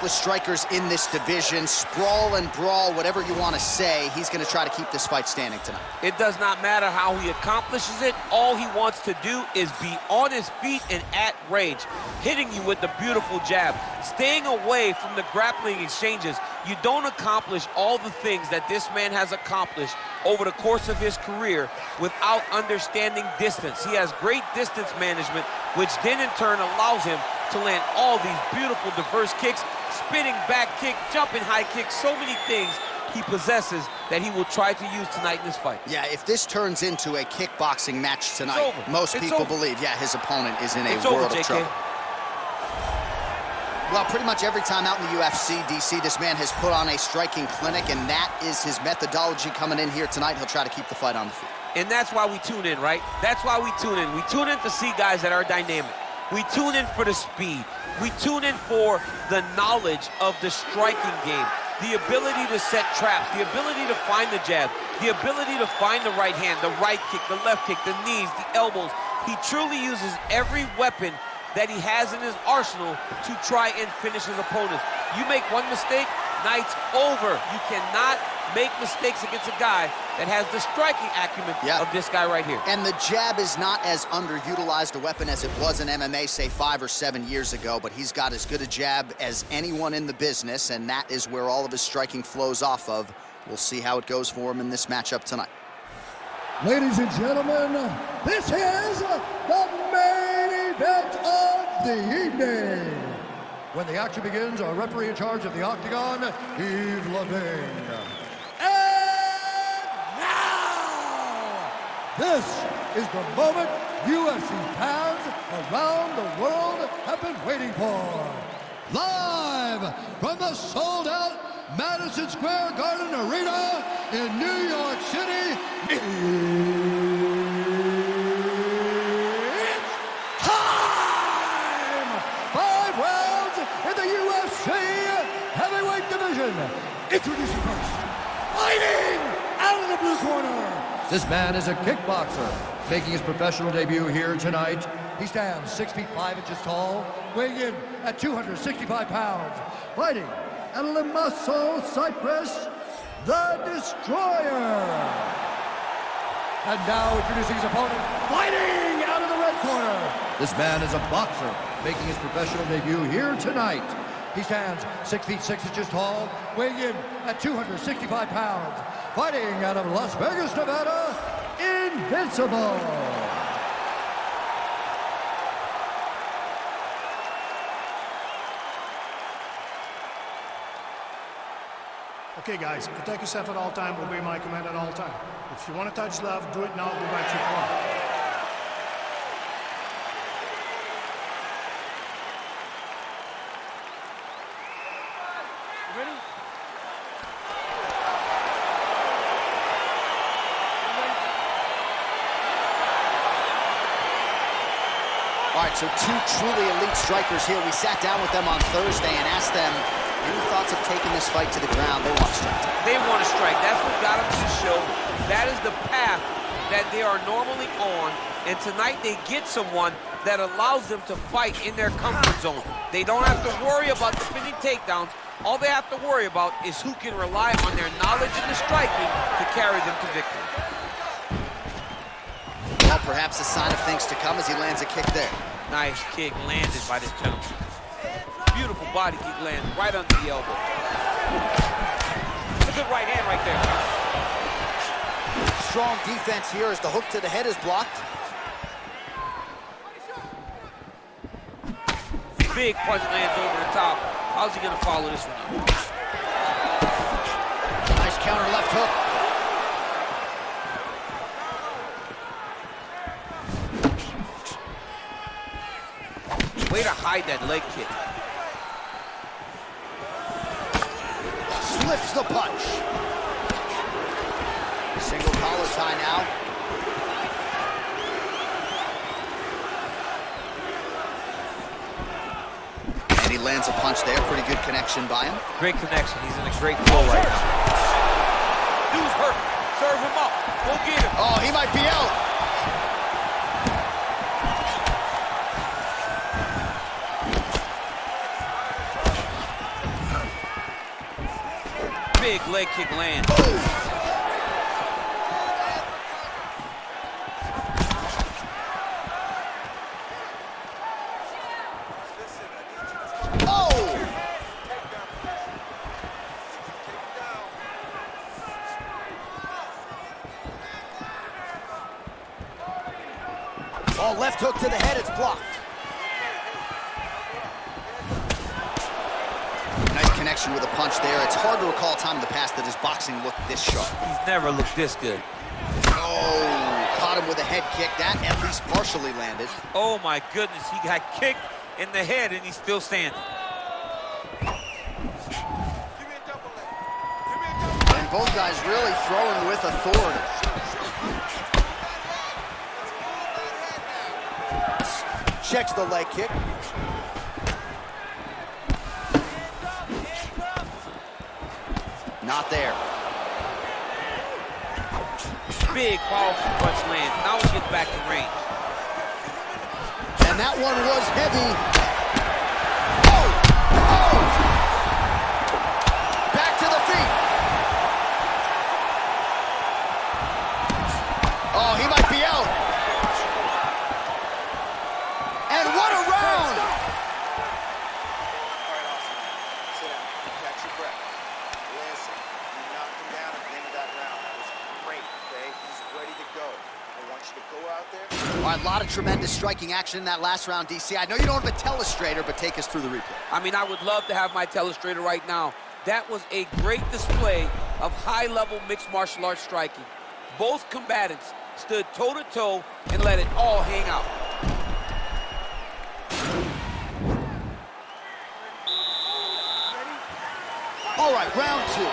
countless strikers in this division. Sprawl and brawl, whatever you want to say, he's going to try to keep this fight standing tonight. It does not matter how he accomplishes it. All he wants to do is be on his feet and at range, hitting you with the beautiful jab, staying away from the grappling exchanges. You don't accomplish all the things that this man has accomplished over the course of his career without understanding distance. He has great distance management, which then in turn allows him to land all these beautiful, diverse kicks, spinning back kick, jumping high kicks, so many things he possesses that he will try to use tonight in this fight. Yeah, if this turns into a kickboxing match tonight, most people believe, yeah, his opponent is in a world of trouble. Well, pretty much every time out in the UFC, DC, this man has put on a striking clinic, and that is his methodology coming in here tonight. He'll try to keep the fight on the feet. And that's why we tune in, right? That's why we tune in. We tune in to see guys that are dynamic. We tune in for the speed. We tune in for the knowledge of the striking game, the ability to set traps, the ability to find the jab, the ability to find the right hand, the right kick, the left kick, the knees, the elbows. He truly uses every weapon that he has in his arsenal to try and finish his opponents. You make one mistake, night's over. You cannot make mistakes against a guy that has the striking acumen of this guy right here. And the jab is not as underutilized a weapon as it was in MMA, say 5 or 7 years ago, but he's got as good a jab as anyone in the business, and that is where all of his striking flows off of. We'll see how it goes for him in this matchup tonight. Ladies and gentlemen, this is the main event of the evening. When the action begins, our referee in charge of the Octagon, Yves Levine. And now, this is the moment UFC fans around the world have been waiting for. Live from the sold-out Madison Square Garden Arena in New York City, it's time! 5 rounds in the UFC heavyweight division. Introducing first, fighting out of the blue corner. This man is a kickboxer, making his professional debut here tonight. He stands 6 feet 5 inches tall, weighing in at 265 pounds, fighting out of Limassol, Cyprus, the Destroyer. And now introducing his opponent, fighting out of the red corner. This man is a boxer, making his professional debut here tonight. He stands 6 feet 6 inches tall, weighing in at 265 pounds, fighting out of Las Vegas, Nevada, Invincible. Okay, guys, protect yourself at all time, obey my command at all time. If you want to touch love, do it now, go back to your car. You ready? All right, so 2 truly elite strikers here. We sat down with them on Thursday and asked them, any thoughts of taking this fight to the ground? They want to strike. They want to strike. That's what got them to the show. That is the path that they are normally on. And tonight they get someone that allows them to fight in their comfort zone. They don't have to worry about defending takedowns. All they have to worry about is who can rely on their knowledge in the striking to carry them to victory. Well, perhaps a sign of things to come as he lands a kick there. Nice kick landed by this gentleman. Beautiful body kick landed right under the elbow. It's a good right hand right there. Strong defense here as the hook to the head is blocked. Big punch lands over the top. How's he gonna follow this one up? Nice counter left hook. Way to hide that leg kick. Slips the punch. Single collar tie now. And he lands a punch there. Pretty good connection by him. Great connection. He's in a great flow right now. Dude's hurt. Serve him up. Go get him. Oh, he might be out. leg kick lands. Oh, left hook to the head, it's blocked. Nice connection with a punch there. It's hard to recall a time in the past that his boxing looked this sharp. He's never looked this good. Oh, caught him with a head kick. That at least partially landed. Oh my goodness, he got kicked in the head and he's still standing. And both guys really throwing with authority. Checks the leg kick. Not there. Big, powerful punch lands. Now he gets back in range. And that one was heavy. Oh! Oh! Back to the feet. Oh, he might be out. And what a round! All right, Austin. Sit down. Catch your breath. Listen, you knocked him down at the end of that round. That was great, okay? He's ready to go. I want you to go out there. All right, a lot of tremendous striking action in that last round, DC. I know you don't have a telestrator, but take us through the replay. I mean, I would love to have my telestrator right now. That was a great display of high-level mixed martial arts striking. Both combatants stood toe-to-toe and let it all hang out. All right, round two.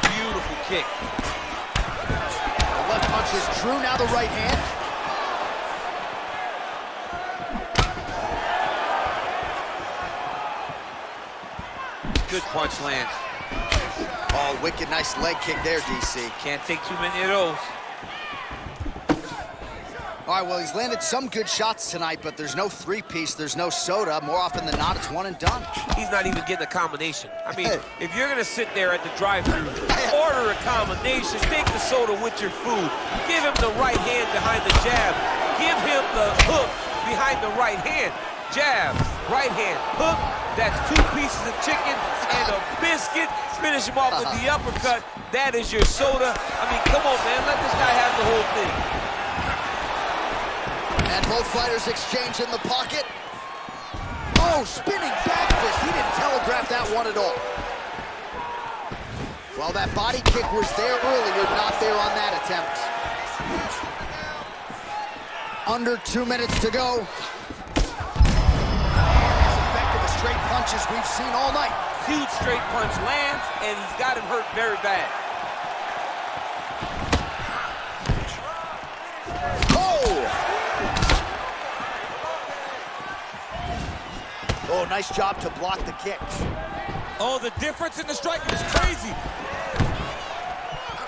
Beautiful kick. The left punch is true, now the right hand. Good punch lands. Oh, wicked nice leg kick there, DC. Can't take too many of those. All right, well, he's landed some good shots tonight, but there's no three-piece, there's no soda. More often than not, it's one and done. He's not even getting a combination. I mean, if you're gonna sit there at the drive-thru, order a combination, take the soda with your food, give him the right hand behind the jab, give him the hook behind the right hand, jab, right hand, hook, that's 2 pieces of chicken and a biscuit, finish him off with the uppercut, that is your soda. I mean, come on, man, let this guy have the whole thing. And both fighters exchange in the pocket. Oh, spinning back fist. He didn't telegraph that one at all. Well, that body kick was there earlier, not there on that attempt. Under 2 minutes to go. As effective as straight punches we've seen all night. Huge straight punch lands, and he's got him hurt very bad. Oh, nice job to block the kicks. Oh, the difference in the striking is crazy.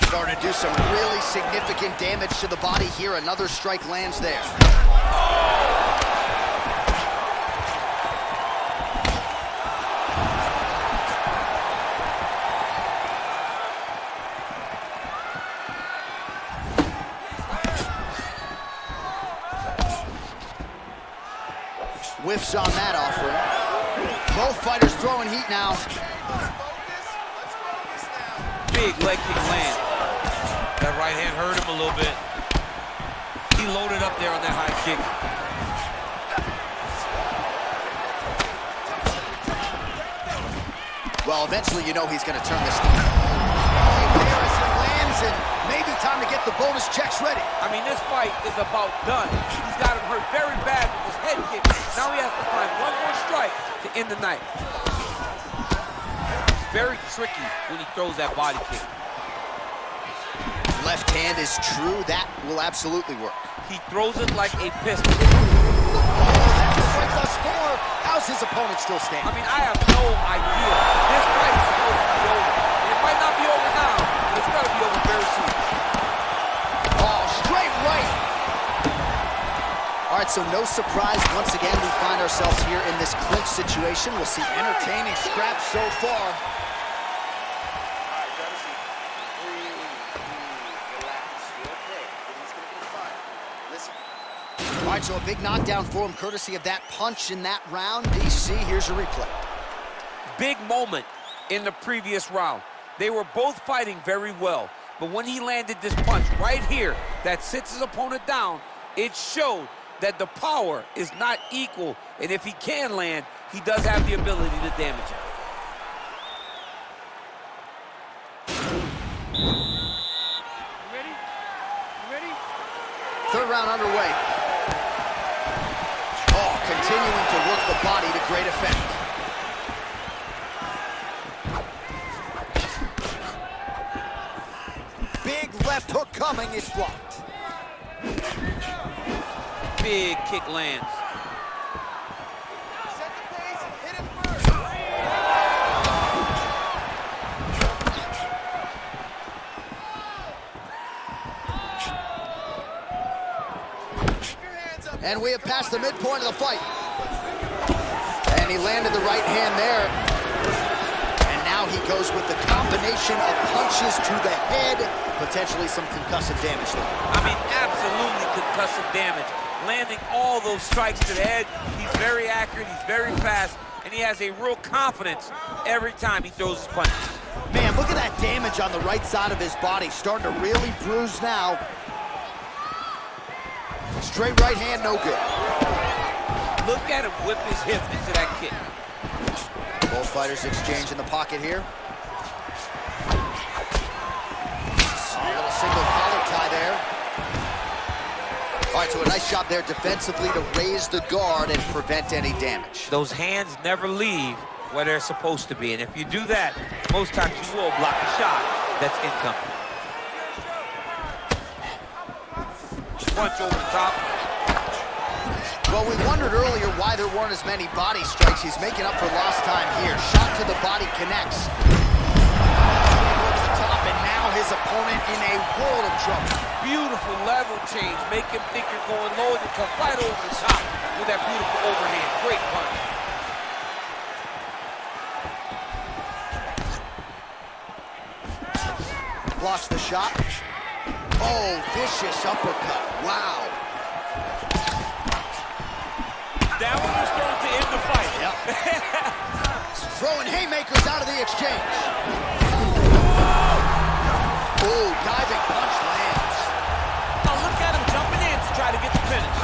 Starting to do some really significant damage to the body here. Another strike lands there. Whiffs on that offering. Both fighters throwing heat now. Big leg kick land. That right hand hurt him a little bit. He loaded up there on that high kick. Well, eventually you know he's going to turn this thing. Harrison lands, and maybe time to get the bonus checks ready. I mean, this fight is about done. He's got him hurt very bad with his head kick. Now he has to find one more strike to end the night. It's very tricky when he throws that body kick. Left hand is true. That will absolutely work. He throws it like a pistol. Right thus far, how's his opponent still standing? I mean, I have no idea. This fight is supposed to be over. And it might not be over now, but it's going to be over very soon. Oh, straight right. All right, All right, so no surprise. Once again, we find ourselves here in this clinch situation. We'll see entertaining scraps so far. All right, Kratos, breathe, relax. You're okay. Everything's going to be fine. Listen. All right, so a big knockdown for him, courtesy of that punch in that round. DC, here's a replay. Big moment in the previous round. They were both fighting very well, but when he landed this punch right here that sits his opponent down, it showed that the power is not equal, and if he can land, he does have the ability to damage him. Ready? Ready? Third round underway. Oh, continuing to work the body to great effect. Big left hook coming, it's blocked. Big kick lands. Set the pace and hit it first. Keep your hands up. And we have passed the midpoint of the fight. And he landed the right hand there. And now he goes with the combination of punches to the head, potentially some concussive damage there. I mean, absolutely concussive damage. Landing all those strikes to the head. He's very accurate, he's very fast, and he has a real confidence every time he throws his punches. Man, look at that damage on the right side of his body. Starting to really bruise now. Straight right hand, no good. Look at him whip his hip into that kick. Both fighters exchange in the pocket here. A little single collar tie there. All right, so a nice job there defensively to raise the guard and prevent any damage. Those hands never leave where they're supposed to be, and if you do that, most times you will block a shot that's incoming. Punch over the top. Well, we wondered earlier why there weren't as many body strikes. He's making up for lost time here. Shot to the body connects. Over the top, and now his opponent in a world of trouble. Beautiful level change. Make him think you're going low, and come right over the top with that beautiful overhand. Great punch. Blocks the shot. Oh, vicious uppercut. Wow. That one was going to end the fight. Yep. Throwing haymakers out of the exchange. Oh, diving punch lands. Oh, look at him jumping in to try to get the finish.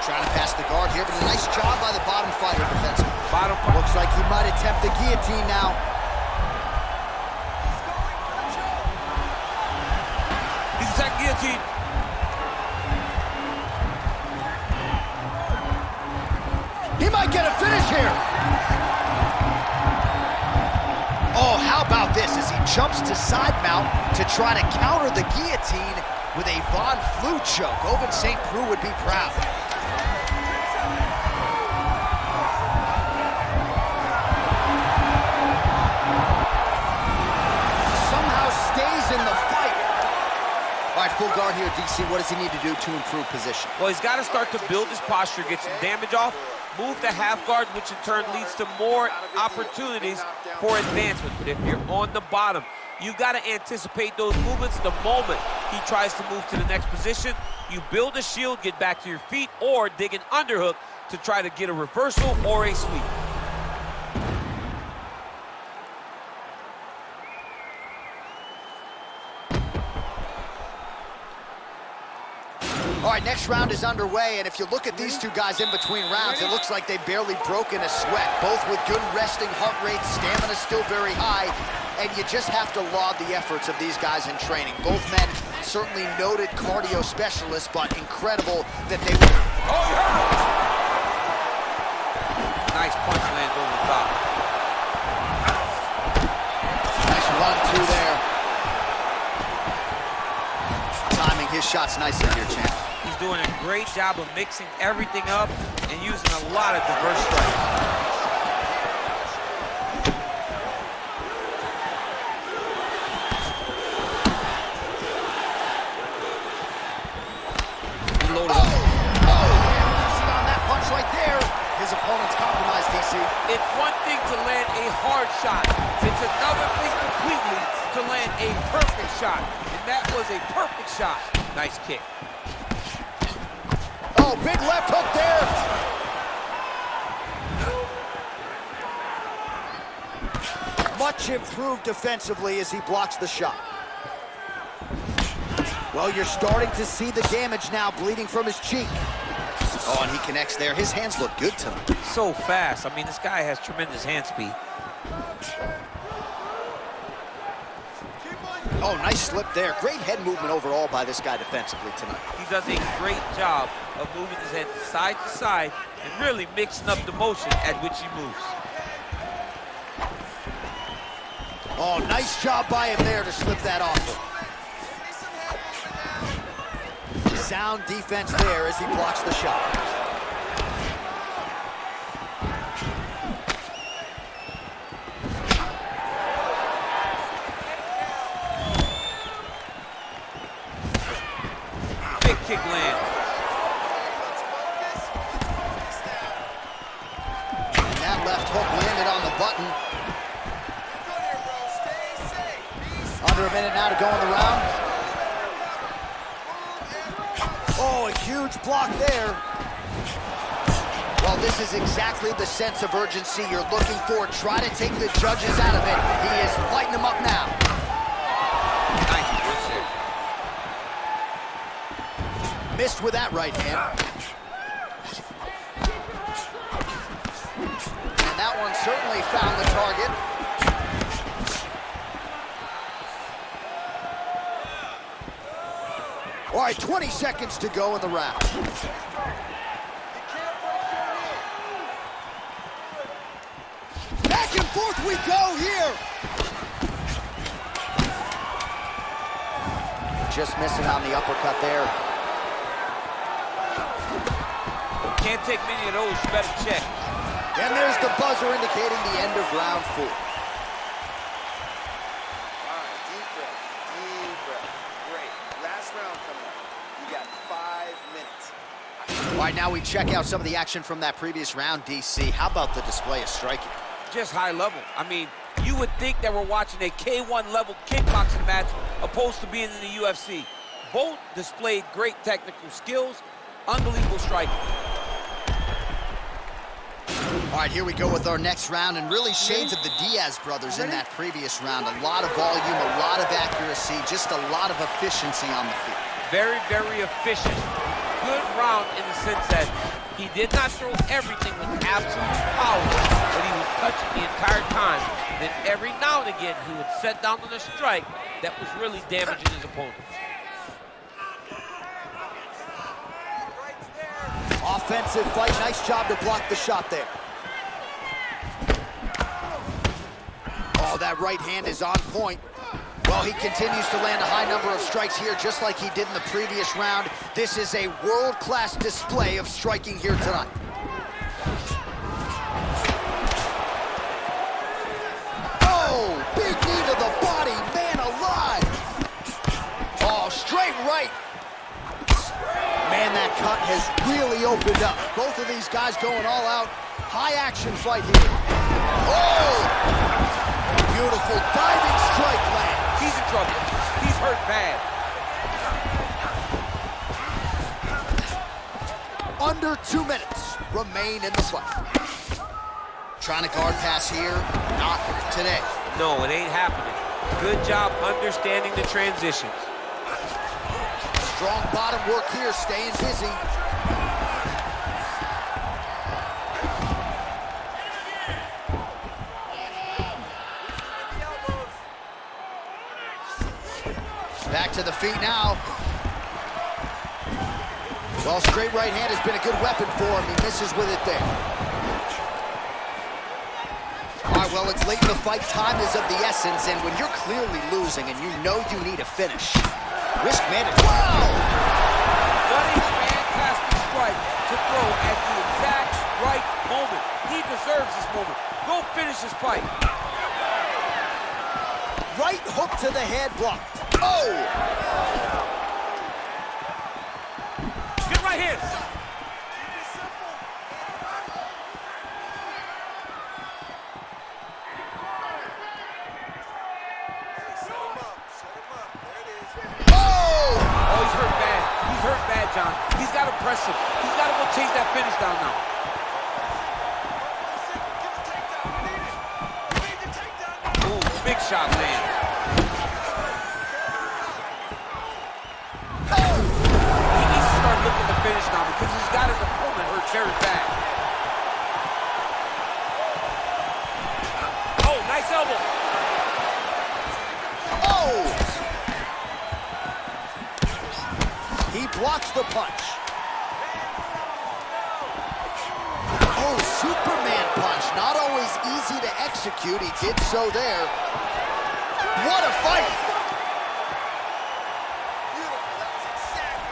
Trying to pass the guard here, but a nice job by the bottom fighter defensively. Bottom fighter. Looks like he might attempt the guillotine now. He's attacking guillotine. He might get a finish here. Oh, how about this as he jumps to side mount to try to counter the guillotine with a Von Flue choke. Ovince St. Preux would be proud. Somehow stays in the fight. All right, full guard here, DC. What does he need to do to improve position? Well, he's got to start to build his posture, get some damage off, move to half guard, which in turn leads to more opportunities for advancement. But if you're on the bottom, you've got to anticipate those movements the moment he tries to move to the next position. You build a shield, get back to your feet, or dig an underhook to try to get a reversal or a sweep. All right, next round is underway, and if you look at these two guys in between rounds, it looks like they've barely broken a sweat. Both with good resting heart rates, stamina still very high, and you just have to laud the efforts of these guys in training. Both men certainly noted cardio specialists, but incredible that they were... Oh, he hurt him! Nice punch lands over the top. Nice 1-2 there. Timing his shots nicely here, champ. He's doing a great job of mixing everything up and using a lot of diverse strikes. land a hard shot. It's another thing completely to land a perfect shot. And that was a perfect shot. Nice kick. Oh, big left hook there. Much improved defensively as he blocks the shot. Well, you're starting to see the damage now, bleeding from his cheek. Oh, and he connects there. His hands look good tonight. So fast. I mean, this guy has tremendous hand speed. Oh, nice slip there. Great head movement overall by this guy defensively tonight. He does a great job of moving his head side to side and really mixing up the motion at which he moves. Oh, nice job by him there to slip that off him. Sound defense there as he blocks the shot. Big kick land. And that left hook landed on the button. Under a minute now to go in the round. Oh, a huge block there. Well, this is exactly the sense of urgency you're looking for. Try to take the judges out of it. He is lighting them up now. Nice. Missed with that right hand. And that one certainly found the target. All right, 20 seconds to go in the round. Back and forth we go here. Just missing on the uppercut there. Can't take many of those, you better check. And there's the buzzer indicating the end of round 4. All right, now we check out some of the action from that previous round, DC. How about the display of striking? Just high level. I mean, you would think that we're watching a K1 level kickboxing match opposed to being in the UFC. Both displayed great technical skills, unbelievable striking. All right, here we go with our next round, and really shades of the Diaz brothers in that previous round. A lot of volume, a lot of accuracy, just a lot of efficiency on the field. Very, very efficient. Good round in the sense that he did not throw everything with absolute power, but he was touching the entire time. Then every now and again, he would set down on a strike that was really damaging his opponent. Offensive fight, nice job to block the shot there. Oh, that right hand is on point. Well, he continues to land a high number of strikes here, just like he did in the previous round. This is a world-class display of striking here tonight. Oh, big knee to the body, man alive. Oh, straight right. Man, that cut has really opened up. Both of these guys going all out. High-action fight here. Oh! Beautiful diving strike land. He's in trouble. He's hurt bad. Under 2 minutes remain in the fight. Trying to guard pass here. Not today. No, it ain't happening. Good job understanding the transitions. Strong bottom work here, staying busy. Back to the feet now. Well, straight right hand has been a good weapon for him. He misses with it there. All right, well, it's late in the fight. Time is of the essence, and when you're clearly losing and you know you need a finish, risk management. Wow! What a fantastic strike to throw at the exact right moment. He deserves this moment. Go finish this fight. Right hook to the head blocked. Oh! Get right here. John. He's got to press him. He's got to go chase that finish down now. Ooh, big shot, man. He needs to start looking to finish now because he's got his opponent hurt very bad. Oh, nice elbow. Oh! He blocks the punch. Oh, Superman punch. Not always easy to execute. He did so there. What a fight!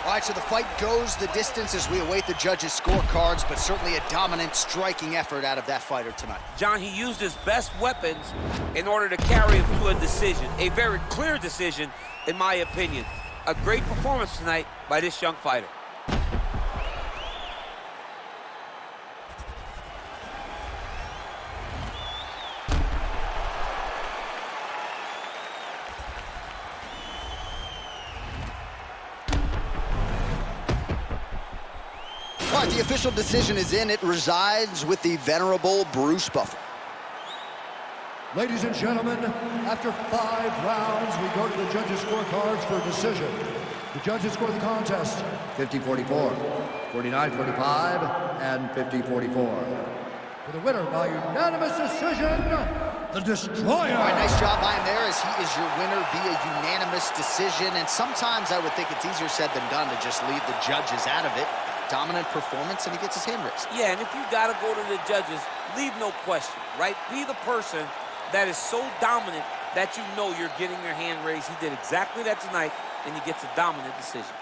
All right, so the fight goes the distance as we await the judges' scorecards, but certainly a dominant striking effort out of that fighter tonight. John, he used his best weapons in order to carry him to a decision. A very clear decision, in my opinion. A great performance tonight by this young fighter. All right, the official decision is in. It resides with the venerable Bruce Buffer. Ladies and gentlemen, after 5 rounds, we go to the judges' scorecards for a decision. The judges score the contest 50-44, 49-45, and 50-44. For the winner by unanimous decision, the Destroyer. All right, nice job by him there as he is your winner via unanimous decision. And sometimes I would think it's easier said than done to just leave the judges out of it. Dominant performance, and he gets his hand raised. Yeah, and if you got to go to the judges, leave no question, right? Be the person that is so dominant that you know you're getting your hand raised. He did exactly that tonight, and he gets a dominant decision.